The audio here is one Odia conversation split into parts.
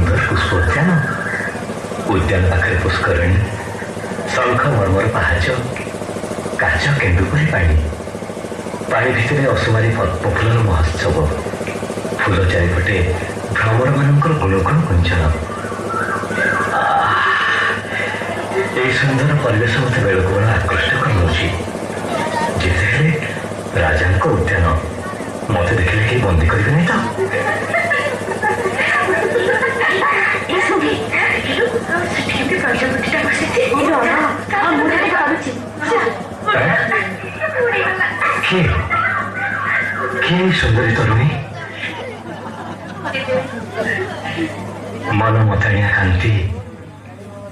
सुंदर पुष्पोद्यान उद्यान पाखे पुष्करणी शंख मर्मर पहाच काच केन्दुपरी पानी पानी भितर असुमारी पद्मफुलर महोत्सव फूल चारिपटे भ्रमर मानकर गुणगुण कुंचन यही सुंदर परिवेश मत बेलू बेल आकृष्ट कर जिते राजा उद्यान मत देखिले कि बंदी करेंगे नहीं तो सुंदरी तरुणी मन मथाणिया कांति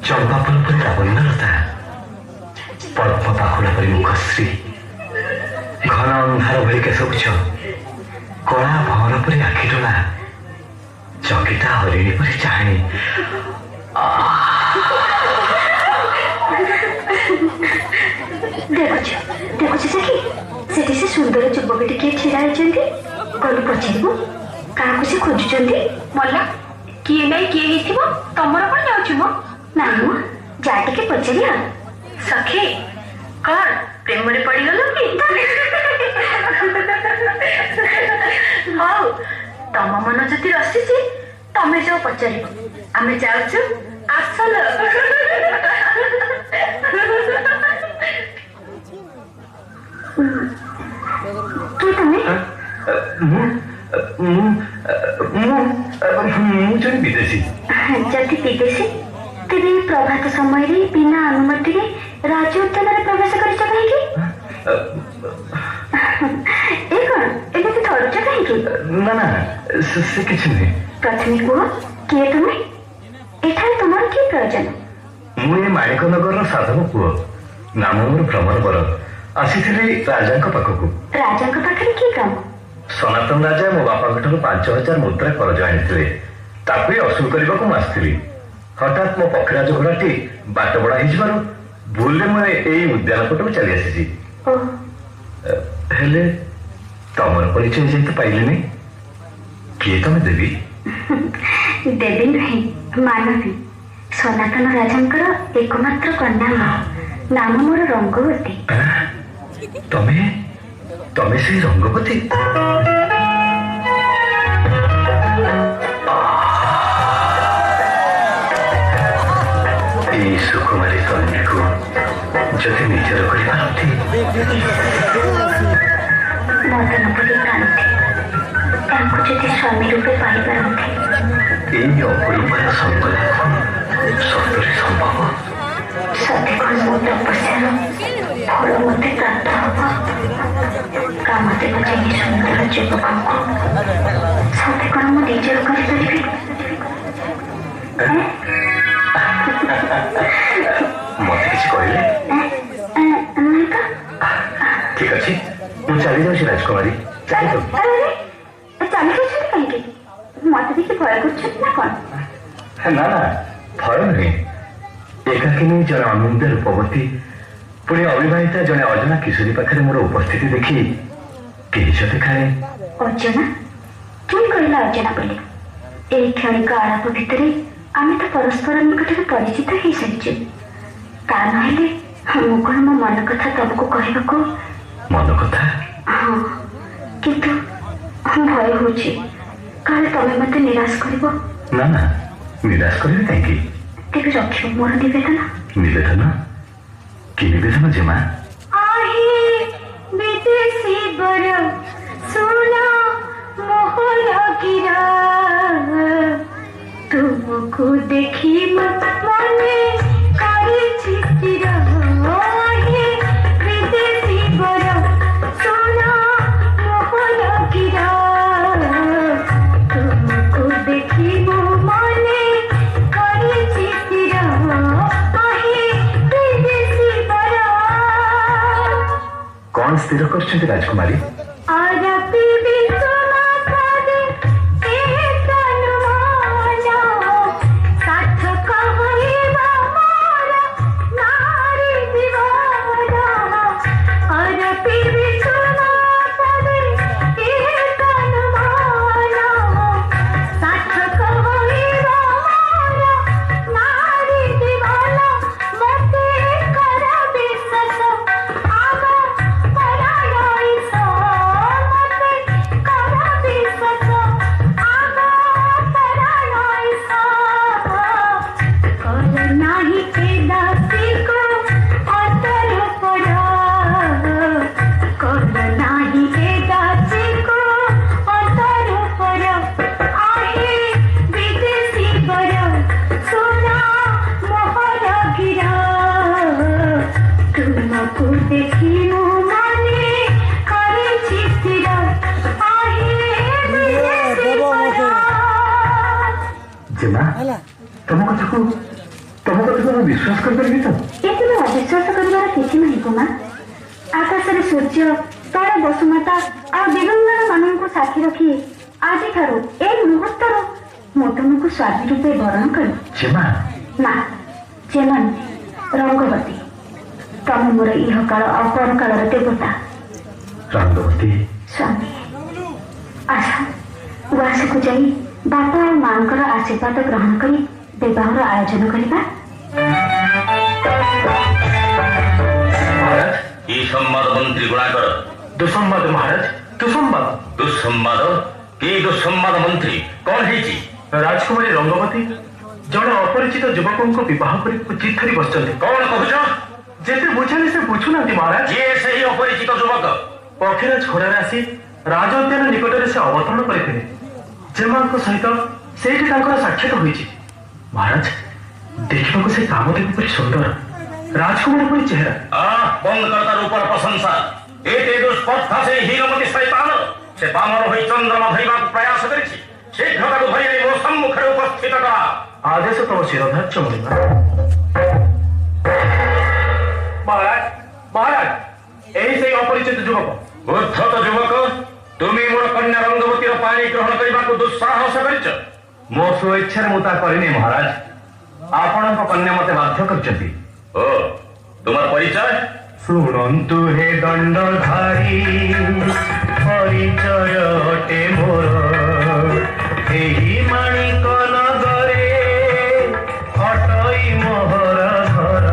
चंपा फूल पर लावण्यलता पद्म पाखुड़ा पर मुखश्री घन अंधार भरी केशगुच्छ कला भंवर परी आखि टोला चकिता हरिणी परी चाहणी देखुछ सेठी से सुंदर युवक टिके छिड़ा गलु पचारू क्या से खोजुंट मल्ला किए ना किए तमर कौन जाऊँ मो ना मो जा टे पचारिया सखी कौन प्रेम में पड़गल कि हौ तम मन जदि रसी तमें जो पचार आम जाऊँ आसल किए तुम जन विदेशी जदि विदेशी तेरे प्रभात समय बिना अनुमति राज उद्यान प्रवेश कर ना ना से किसी नहीं प्रथम कह किए तुम एठार तुम कि प्रयोजन मुझे माणिक नगर साधव पुओ नाम मोर भ्रमर बर आसी राजा पाखक राजा पाखे कि काम सनातन राजा मो बापा 5,000 मुद्रा करज आनी असुल करने को आसती हठात मो पक्षीराज घोड़ाटी बाट बड़ा हो भूल मुझे उद्यान पटक चली आसी तमर परिचय जेहेतु पाइले किए तुम देवी देवी नुहे मानवी सनातन राजा एकमात्र कन्या नाम मोर रंगवती तमे तमे से रंगवती सुकुमारी कन्या को जदि निजर कर मदनपुरी कांति जदि स्वामी रूपे पाई अपरूपार संकल्प सतरे संभव सदैव मो तपस्यार फल मत प्राप्त हम कामदेव जाए सुंदर युवक सते कौन मु निजर कर मत किसी कहले ठीक अच्छे मुझे चली जाऊँ राजकुमारी चली कहीं मत देखिए भय कर ना ना भय नुहे एकाकिनी जन अनिंद रूपवती पुणी अविवाहिता जने अजना किशोरी पाखे मोर उपस्थिति देखी किस देखाए अर्जना किए कहला अर्जना बोले यही क्षणिक आलाप भितर आम तो परस्पर निकट परिचित हो सारी ता ना मु कौन मो मन कथा तुमको कहवाक मन कथा हाँ किंतु भय हो तुम मत निराश कर ना ना निराश करेंगे कहीं तेरे रक्ष मोर निवेदन निवेदन कि निवेदन जेमा विदेशी बर सोना मोहर गिरा तुमको देखी मने विदेशी बर सोना मोहर गिरा तुमको देखी मने कौन स्थिर कर राजकुमारी ତମ କଥାକୁ ମୁଁ ବିଶ୍ୱାସ କରିପାରିବି ତ? ଏଥିରେ ଅବିଶ୍ୱାସ କରିବାର କିଛି ନାହିଁ କୁମା। ଆକାଶରେ ସୂର୍ଯ୍ୟ, ତଳେ ବସୁମାତା ଆଉ ଦିଗଙ୍ଗଣ ମାନଙ୍କୁ ସାକ୍ଷୀ ରଖି ଆଜିଠାରୁ ଏ ମୁହୂର୍ତ୍ତରୁ ମୁଁ ତୁମକୁ ସ୍ୱାମୀ ରୂପେ ବରଣ କଲି। ଜେମା ନା, ଜେମା ନୁହେଁ, ରଙ୍ଗବତୀ। ତମେ ମୋର ଇହକାଳ ଆଉ ପରକାଳର ଦେବତା। ରଙ୍ଗବତୀ ସ୍ୱାମୀ, ଆସ ଉଆସକୁ ଯାଇ ବାପା ଆଉ ମାଙ୍କର ଆଶୀର୍ବାଦ ଗ୍ରହଣ କରି ବିବାହର ଆୟୋଜନ କରିବା। ମହାରାଜ, এই সম্বাদ মন্ত্রী গুণাকর। দুঃসম্বাদ মহারাজ, দুঃসম্বাদ। দুঃসম্বাদ? কি দুঃসম্বাদ মন্ত্রী? কଣ ହେଇଛି? ରାଜକୁମାରୀ ରଙ୍ଗବତୀ ଜଣେ ଅପରିଚିତ ଯୁବକଙ୍କୁ ବିବାହ କରି ଜିଦ୍ ଧରି ବସିଛନ୍ତି। କଣ କହୁଛ? ଯେତେ ବୁଝାଲେ ସେ ବୁଝୁନାହାନ୍ତି ମହାରାଜ। କିଏ ସେହି ଅପରିଚିତ ଯୁବକ? ପକ୍ଷୀରାଜ ଘୋଡ଼ାରେ ଆସି ରାଜ ଉଦ୍ୟାନ ନିକଟରେ ସେ ଅବତରଣ କରିଥିଲେ। ଜେମାଙ୍କ ସହିତ ସେଇଠି ତାଙ୍କର ସାକ୍ଷାତ ହୋଇଛି। ମହାରାଜ, ଦେଖିବାକୁ ସେ କାମଦେବୀ ପରି ସୁନ୍ଦର, ରାଜକୁମାର ପରି চেহারা। বন্ধ কর তার উপর প্রশংসা। এতে দুষ্পর্ধা সেই হীনমতি শয়তান। সে বামর হয়ে চন্দ্রমা ধরিবার প্রয়াস করেছে। শীঘ্র তাকে ধরে আনি ମୋ ସମ୍ମୁଖରେ ଉପସ୍ଥିତ କର। ଆଦେଶ ତମ ଶିରଧାର୍ଯ୍ୟ ମଣିମା। ମହାରାଜ, ମହାରାଜ, ଏହି ସେଇ ଅପରିଚିତ ଯୁବକ। ଉଦ୍ଧତ ଯୁବକ, ତୁମେ ମୋର କନ୍ୟା ରଙ୍ଗବତୀର ପାଣି ଗ୍ରହଣ କରିବାକୁ ଦୁଃସାହସ କରିଛ। ମୋ ସ୍ୱଇଚ୍ଛାରେ ମୁଁ ତା କରିନି ମହାରାଜ, ଆପଣଙ୍କ କନ୍ୟା ମତେ ବାଧ୍ୟ କରିଛନ୍ତି। ଓ, ତୁମର ପରିଚୟ? ଶୁଣନ୍ତୁ ହେ ଦଣ୍ଡଧାରୀ, ପରିଚୟ ଅଟେ ମୋର ଏହି ମାଣିକ ନଗରେ ଅଟଇ ମୋହର ଘର।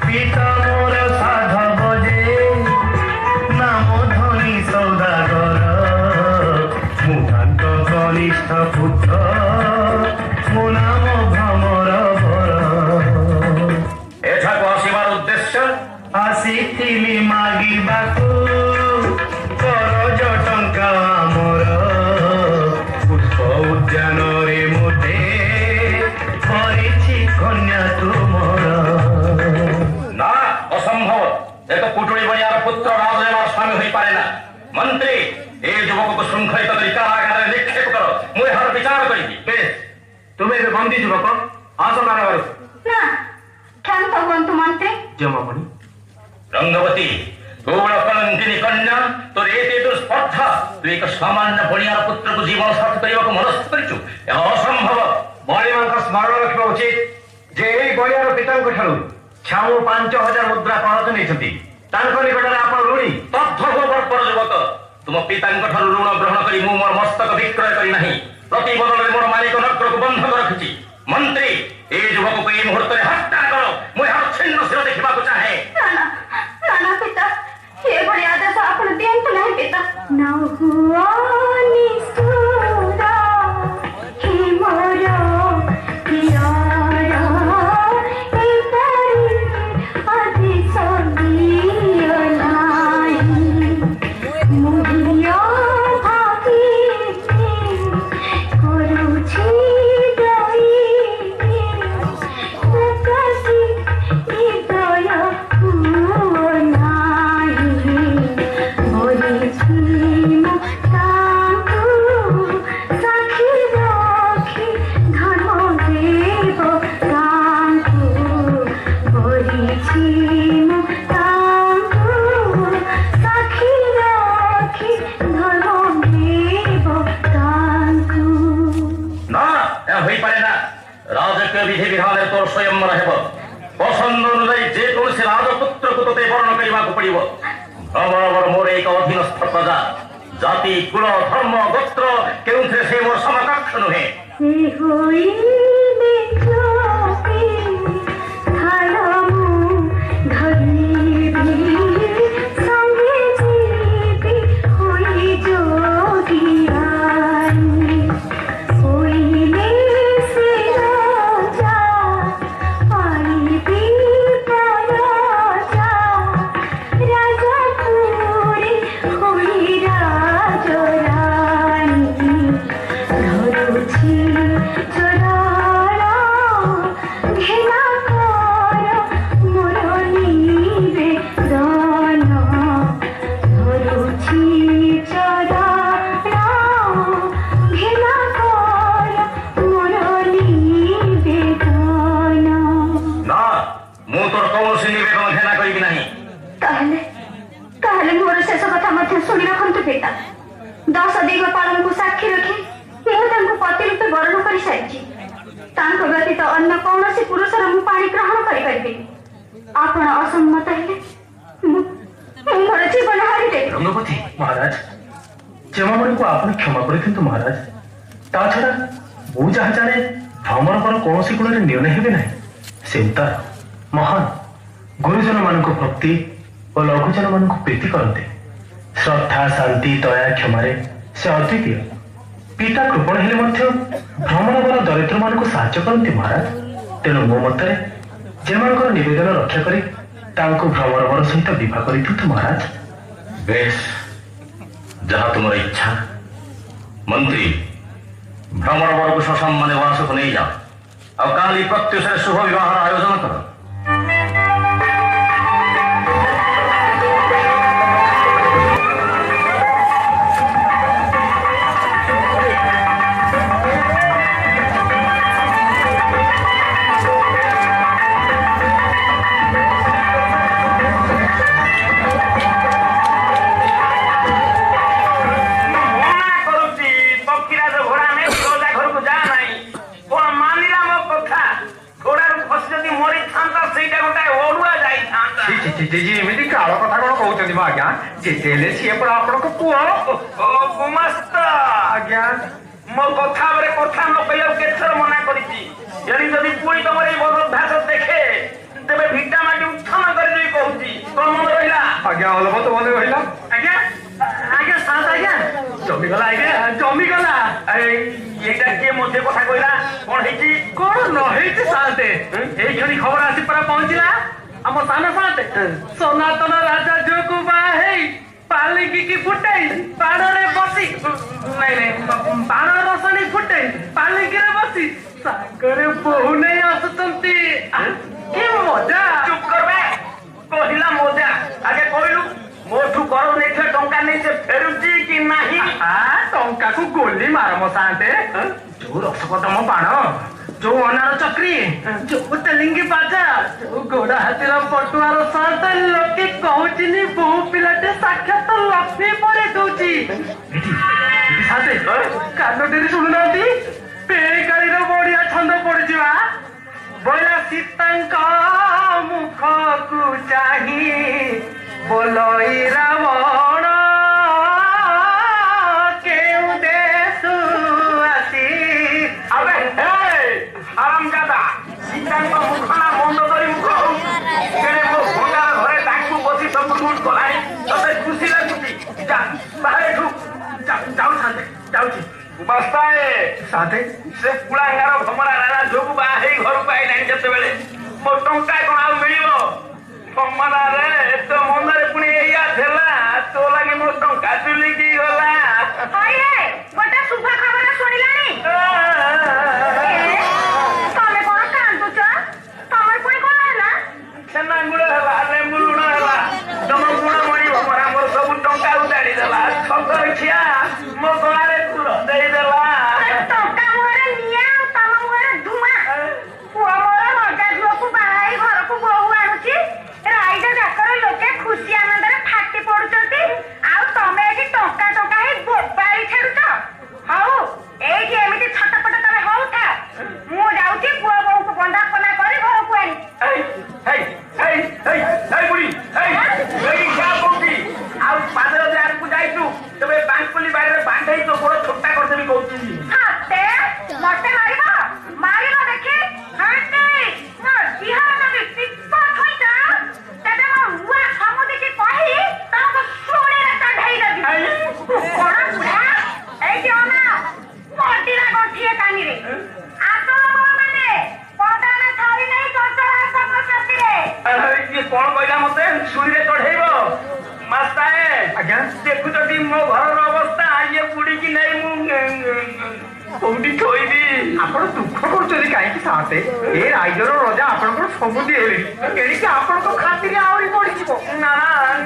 ପିତା ମୋର ସାଧବ ଯେ, ନାମ ଧନୀ ସୌଦାଗର। ମୁଁ ତାଙ୍କ କନିଷ୍ଠ ପୁତ୍ର, ମୋ ନାମ ଭ୍ରମର ବର। ଏଠାକୁ ଆସିବାର ଉଦ୍ଦେଶ୍ୟ? ଆସିଥିଲି ମାଗିବାକୁ କରଜ ଟଙ୍କା ଆମର। ପୁଷ୍ପ ଉଦ୍ୟାନରେ ମୋତେ କରିଛି କନ୍ୟା ତୁମର। না, অসম্ভব। এক পুটুড়ি বনিয়ার পুত্র রাজনেবার স্বামী হইপারে না। মন্ত্রী, এই যুবককে শৃঙ্খলিত করে কারাগারে নিক্ষেপ কর। ମୁଁ ଏହାର ବିଚାର କରିବି। ବେଶ, ତୁମେ ଏବେ ବନ୍ଦୀ ଯୁବକ, ଆସ କାରାଗାରକୁ। ନା, କ୍ଷାନ୍ତ ହୁଅନ୍ତୁ ମନ୍ତ୍ରୀ। ଜମାମଣି, ରଙ୍ଗବତୀ, ଗୌଳ କଳଙ୍କିନୀ କନ୍ୟା, ତୋର ଏତେ ଦୁଃସ୍ପର୍ଦ୍ଧା। ତୁ ଏକ ସାମାନ୍ୟ ବଣିଆର ପୁତ୍ରକୁ ଜୀବନ ସାଥୀ କରିବାକୁ ମନସ୍ଥ କରିଛୁ। ଏହା ଅସମ୍ଭବ। ବଣିମାଙ୍କ ସ୍ମରଣ ରଖିବା ଉଚିତ ଯେ ଏହି ବଣିଆର ପିତାଙ୍କ ଠାରୁ ଛାମୁ 5000 ମୁଦ୍ରା କରଜ ନେଇଛନ୍ତି। ତାଙ୍କ ନିକଟରେ ଆପଣ ଋଣୀ। ତଥ୍ୟ ବର୍ବର ଯୁବକ, ତୁମ ପିତାଙ୍କ ଠାରୁ ଋଣ ଗ୍ରହଣ କରି ମୁଁ ମୋର ମସ୍ତକ ବିକ୍ରୟ କରି ନାହିଁ। ପ୍ରତି ବଦଳରେ ମୋର ମାଲିକ ନଗ୍ରକୁ ବନ୍ଧକ ରଖିଛି। ମନ୍ତ୍ରୀ, এই ଯୁବକକୁ এই ମୁହୂର୍ତ୍ତରେ ହତ୍ୟା କର। ମୁଁ ଏହାର ଛିନ୍ନ ଶିର ଦେଖିବାକୁ ଚାହେଁ। ନା ନା ନା ନା ପିତା, ଏଭଳି ଆଦେଶ ଆପଣ ଦିଅନ୍ତୁ ନାହିଁ ପିତା। ନ ହୁଅ ନିଷ୍ଠୁର, ହେ ମୋର ପ୍ରିୟର, ଏପରି ଆଦେଶ ଦିଅ ନାହିଁ। ମୁଁ ଝିଅ ଭାବିଛି କରୁଛି ଦଇନି, ପ୍ରକାଶି ହୃଦୟ ହୁଅ ନାହିଁ। ମରିଛି ମୁଁ ତାଙ୍କୁ ସାକ୍ଷୀ ରଖି, ଧର୍ମ ଦେବ ତାଙ୍କୁ। ମରିଛି ମୁଁ ତାଙ୍କୁ ସାକ୍ଷୀ ରଖି, ଧର୍ମ ଦେବ ତାଙ୍କୁ। না, ଏହା ହୋଇପାରେ ନା। ରାଜକୀୟ ବିଧି ବିଧାନରେ ତୋର ସ୍ୱୟଂବର ହେବ। ପସନ୍ଦ ଅନୁଯାୟୀ ଯେକୌଣସି ରାଜପୁତ୍ରକୁ ତୋତେ ବରଣ କରିବାକୁ ପଡ଼ିବ। ଭ୍ରମର ମୋର ଏକ ଅଧୀନସ୍ଥ ପ୍ରଜା। ଜାତି, କୁଳ, ଧର୍ମ, ଗୋତ୍ର କେଉଁଥିରେ ସେ ମୋର ସମକକ୍ଷ ନୁହେଁ। ସେ ହୋଇଲେ ଜ୍ୟୋତି, ଥାଳ ମୁଁ ଧରିବି, ସଙ୍ଗେ ଯିବି ହୋଇ ଯୋଗିଆଣି। ହୋଇଲେ ସେ ରାଜା, ପାଳିବି ପ୍ରଜା। ରାଜପୁରୀ ହୋଇ ରାଜରାଣୀ, ଧରୁଛି ଚୋରା ମୁଁ ତୋର କୌଣସି ନିବେଦନ ଘେନା କରିବି ନାହିଁ। ତାହେଲେ ତାହେଲେ ମୋର ଶେଷ କଥା ମଧ୍ୟ ଶୁଣି ରଖନ୍ତୁ ପିତା। 10 ଦିଗ ପାଳନକୁ ସାକ୍ଷୀ ରଖି ମୁଁ ତାଙ୍କୁ ପତି ରୂପେ ବରଣ କରିସାରିଛି। ତାଙ୍କ ବ୍ୟତୀତ ଅନ୍ୟ କୌଣସି ପୁରୁଷର ମୁଁ ପାଣି ଗ୍ରହଣ କରିପାରିବିନି। ଆପଣ ଅସମ୍ମତ ହେଲେ ମୁଁ ମୋର ଜୀବନ ହାରିଦେବି। ରଙ୍ଗପତି ମହାରାଜ, ଜେମାମଣିକୁ ଆପଣ କ୍ଷମା କରିଦିଅନ୍ତୁ ମହାରାଜ। ତା ଛଡ଼ା ମୁଁ ଯାହା ଜାଣେ ଭ୍ରମରଙ୍କର କୌଣସି ଗୁଣରେ ନ୍ୟୁନ ହେବେ ନାହିଁ। ସେ ଉଦାର, ମହାନ, ଗୁରୁଜନମାନଙ୍କୁ ଭକ୍ତି ଓ ଲଘୁଜନମାନଙ୍କୁ ପ୍ରୀତି କରନ୍ତି। ଶ୍ରଦ୍ଧା, ଶାନ୍ତି, ଦୟା, କ୍ଷମାରେ ସେ ଅଦ୍ୱିତୀୟ। ପିତା କୃପଣ ହେଲେ ମଧ୍ୟ ଭ୍ରମରବର ଦରିଦ୍ରମାନଙ୍କୁ ସାହାଯ୍ୟ କରନ୍ତି ମହାରାଜ। ତେଣୁ ମୋ ମତରେ ଯେମାନଙ୍କର ନିବେଦନ ରକ୍ଷା କରି ତାଙ୍କୁ ଭ୍ରମରବର ସହିତ ବିବାହ କରିଦିଅନ୍ତୁ ମହାରାଜ। ବେଶ, ଯାହା ତୁମର ଇଚ୍ଛା। ମନ୍ତ୍ରୀ, ଭ୍ରମରବରକୁ ସସମ୍ମାନେ ବୟସକୁ ନେଇଯାଅ, ଆଉ କାଲି ପ୍ରତ୍ୟୁଷରେ ଶୁଭ ବିବାହର ଆୟୋଜନ କର। ଏମିତି କାଳ କଥା କଣ କହୁଛନ୍ତି ମା ଆଜ୍ଞା? ଯେତେ ହେଲେ ସିଏ ପରା ଆପଣଙ୍କ ପୁଅ। ଆଜ୍ଞା, ମୋ କଥା ଉପରେ କଥା ନ କହିବାକୁ କେତେଥର ମନା କରିଛି। ଯଦି ପୁଣି ତମର ଏଇ ବଦଭ୍ୟାସ ଦେଖେ ତେବେ ଭିଟା ମାଟି ଉତ୍ଥାନ କରିଦେବି କହୁଛି। କଣ ମନେ ରହିଲା? ଆଜ୍ଞା ଅଲବତ ମନେ ରହିଲା। ଆଜ୍ଞା ଆଜ୍ଞା ସାତ ଆଜ୍ଞା ଜମିଗଲା। ଆଜ୍ଞା ଜମିଗଲା। ଏଇଟା କିଏ ମଧ୍ୟ କଥା କହିଲା? କଣ ହେଇଛି? କଣ ନ ହେଇଛି ସାନ୍ତେ? ଏଇ କ୍ଷଣି ଖବର ଆସି ପରା ପହଞ୍ଚିଲା। ଆମ ସାନ ସାନ୍ତେ ସନାତନ ରାଜା ଝିଅକୁ ବାହା ହେଇ ପାଲିଙ୍କି ଫୁଟେଇ ବାଣରେ ବସି ବାଣ ରସଣୀ ଫୁଟେଇ ପାଲିଙ୍କିରେ ବସି ସାଙ୍ଗରେ ବୋହୁ ନେଇ ଆସୁଛନ୍ତି। କି ମଜା! ଚୁପ୍ କରବେ। କହିଲା ମଜା। ଆଗେ କହିଲୁ ମୋଠୁ କର ନେଇଥିବା ଟଙ୍କା ନେଇ ସେ ଫେରୁଛି କି ନାହିଁ? ଟଙ୍କାକୁ ଗୋଲି ମାର ମୋ ସାନ୍ତେ। ଯୋଉ ରସକତମ ବାଣ, ଯୋଉ ଅନାର ଚକ୍ରି, ଯୋଉ ତେଲିଙ୍ଗି ବାଜା, ଯୋଉ ଘୋଡା ହାତୀର ପଟୁଆର ସାନ୍ତେ ଲୋକେ କହୁଚିନି ବୋହୁ ପିଲାଟେ ସାକ୍ଷାତ ଲକ୍ଷ୍ମୀ ପରି ଦଉଛି। ସାନ୍ତେ କାନ ଡେରି ଶୁଣୁନାହାନ୍ତି? ପେକାଳିର ବଢିଆ ଛନ୍ଦ ପଡିଯିବା। ବଇଲା ସୀତାଙ୍କ ମୁଖକୁ ଚାହିଁ ବୋଲଇ ରାବଣ କେଉଁ ଦେଶୁ ଆସି। ଆବେ ଆରାମଜାଦା, ସୀତାଙ୍କ ମୁଖ ନା ମଣ୍ଡ ଧରି ମୁଖ କେଣେ ମୋ ଭଣ୍ଡାର ଘରେ ତାଙ୍କୁ ବସି ସବୁ ଲୁଟ କଲାଣି। ତତେ ଖୁସି ଲାଗୁଛି? ଯା ବାହାରେ ଏଠୁ। ଯାଉଥାନ୍ତେ ଯାଉଛି। ବାସ୍ତାଏ ସାନ୍ତେ ସେ କୁଳାଙ୍ଗାର ଭମରା ରାଜା ଝିଅକୁ ବାହା ହେଇ ଘରକୁ ଆଇଲାଣି ଯେତେବେଳେ ମୋ ଟଙ୍କା କଣ ଆଉ ମିଳିବ? ଭମରାରେ ଏତେ ମନରେ ପୁଣି ଏଇଆ ଥିଲା, ତୋ ଲାଗି ମୋ ଟଙ୍କା ଚୁଲିକି ଗଲା। ଗୋଟେ ଶୁଭ ଖବର ଶୁଣିଲାଣି? ତମେ କଣ କାନ୍ଦୁଛ? ତମର ପୁଣି କଣ ହେଲା? ଛେନା ଗୁଡ ହେଲା, ଲେମ୍ବୁ ଲୁଣ ହେଲା, ତମ ଗୁଣ ମଣି ଭମରା ମୋର ସବୁ ଟଙ୍କା ଉଜାଡି ଦେଲା। ଛତରଖିଆ ମୋ ଗଳାରେ ଫୁଲ ଦେଇଦେଲା। ଟଙ୍କା ମୁହଁରେ ନିଆଁ ଆଉ ତମ ମୁହଁରେ ଧୂଆଁ। ପୁଅ ମୋର ରଜା ଝିଅକୁ ବାହା ହେଇ ଘରକୁ ବୋହୁ ଆଣୁଛି। ରାଇଜ ଯାକର ଲୋକେ ଖୁସି ଆନନ୍ଦରେ ଫାଟି ପଡୁଛନ୍ତି, ଆଉ ତମେ ଏଠି ଟଙ୍କା ଟଙ୍କା ହେଇ ବୋବାଳି ଛାଡୁଛ। ହଉ, ଏଇଠି ଏମିତି ଛଟପଟ ତମେ ହଉଥା। ମୁଁ ଯାଉଛି ପୁଅ ବୋହୁକୁ ବନ୍ଦାପନା କରି ଘରକୁ ଆଣି। ଆଉ ପାଦର ଯଦି ଆଗକୁ ଯାଇଛୁ ତେବେ ବାଙ୍କୁଲି ବାଡ଼ିରେ ବାନ୍ଧେଇ ତୋ ଗୋଡ ଛୋଟା କରିଦେବି କହୁଛି। ମତେ ମାରିବ? ମାରିବ ଦେଖି। ମୋ ଦିହର ଯଦି ଟିପ ଥଇଛ ତେବେ ମୋ ନୂଆ ସମୁଦିକି କହି ତମକୁ ଶୁଣିରେ ଚଢେଇ ଦେବି। କଣ ବୁଢା? ଏଇଠି ଅନା ମଟିରା ଗଣ୍ଠିଏ କାନିରେ। ମାନେ ପଦାନ ଛାଡ଼ି ନେଇ ଚଞ୍ଚଳ ଆସନ ସାଥିରେ। ଇଏ କଣ କହିଲା ମତେ? ଶୁଣିରେ ଚଢେଇବ? ମାସ୍ତାଏ ଆଜ୍ଞା ଦେଖୁଛନ୍ତି ମୋ ଘରର ଅବସ୍ଥା। ଇଏ ବୁଡିକି ନେଇ ମୁଁ କୋଉଠି ଥୋଇବି? ଆପଣ ଦୁଃଖ କରୁଛନ୍ତି କାହିଁକି ସାନ୍ତେ? ଏ ରାଇଜର ରଜା ଆପଣଙ୍କର ସମୁଦି ହେଲେ ଏଣିକି ଆପଣଙ୍କ ଖାତିରେ ଆହୁରି ବଢିଯିବ। ନା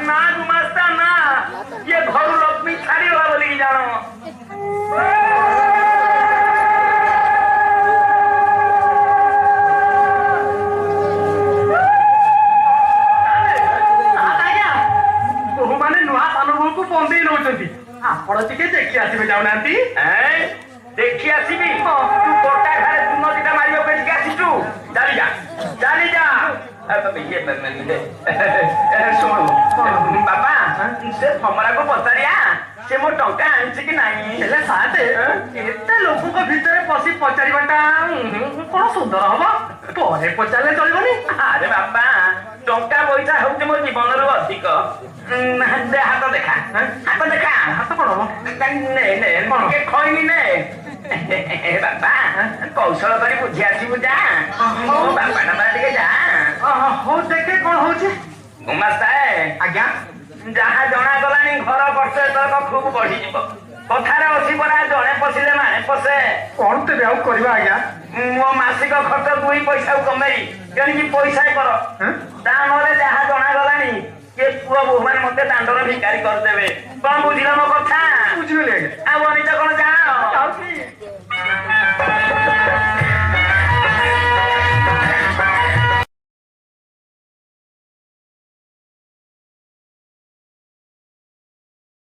ନା ମାସ୍ତା ନା, ଇଏ ଘରୁ ଲକ୍ଷ୍ମୀ ଛାଡିଗଲା ବୋଲିକି ଜାଣ। ଯାଉନାହାନ୍ତି ଦେଖି ଆସିବି ତୁ ଗୋଟା ଘରେ ତୁମ ଦିଟା ମାରିବ ପେଟିକି ଆସିଛୁ ଚାଲି ଯା ଶୁଣୁ ବାପା ସେ ଭମରାକୁ ପଚାରିଆ ସେ ମୋ ଟଙ୍କା ଆଣିଛି କି ନାହିଁ ହେଲେ ସାତେ ଏତେ ଲୋକଙ୍କ ଭିତରେ ପଶି ପଚାରିବାଟା କଣ ସୁନ୍ଦର ହବ ପରେ ପଚାରିଲେ ଚଳିବନି ଆରେ ବାପା ଟଙ୍କା ପଇସା ହଉଛି ମୋ ଜୀବନରୁ ଅଧିକ ହାତ ଦେଖା ହାତ କଣ ହବ ଟିକେ ଖଇନି ନେ ବାପା କୌଶଳ କରି ବୁଝି ଆସିବୁ ଯା ବାପା ନା ଟିକେ ଯା ହଉ ଦେଖେ କଣ ହଉଛି ଗୁମାସ୍ତାଏ ଆଜ୍ଞା ଯାହା ଜଣାଗଲାଣି ଘର ଖର୍ଚ୍ଚ ଏଥରକ ଖୁବ ବଢିଯିବ କଥାରେ ଅଛି ପରା ଜଣେ ପଶିଲେ ମାଣେ ପଶେ କଣ ତେବେ ଆଉ କରିବା ଆଜ୍ଞା ମୋ ମାସିକ ଖର୍ଚ୍ଚ 2 ପଇସାକୁ କମେଇ ତେଣିକି ପଇସା କର ତା ନହେଲେ ଯାହା ଜଣାଗଲାଣି କିଏ ପୁଅ ବୋହୂ ମାନେ ମତେ ଦାଣ୍ଡର ଭିକାରୀ କରିଦେବେ କଣ ବୁଝିଲ ମୋ କଥା ବୁଝିଗଲି ଆଜ୍ଞା ଆଉ ଅନିତ କଣ ଯାହା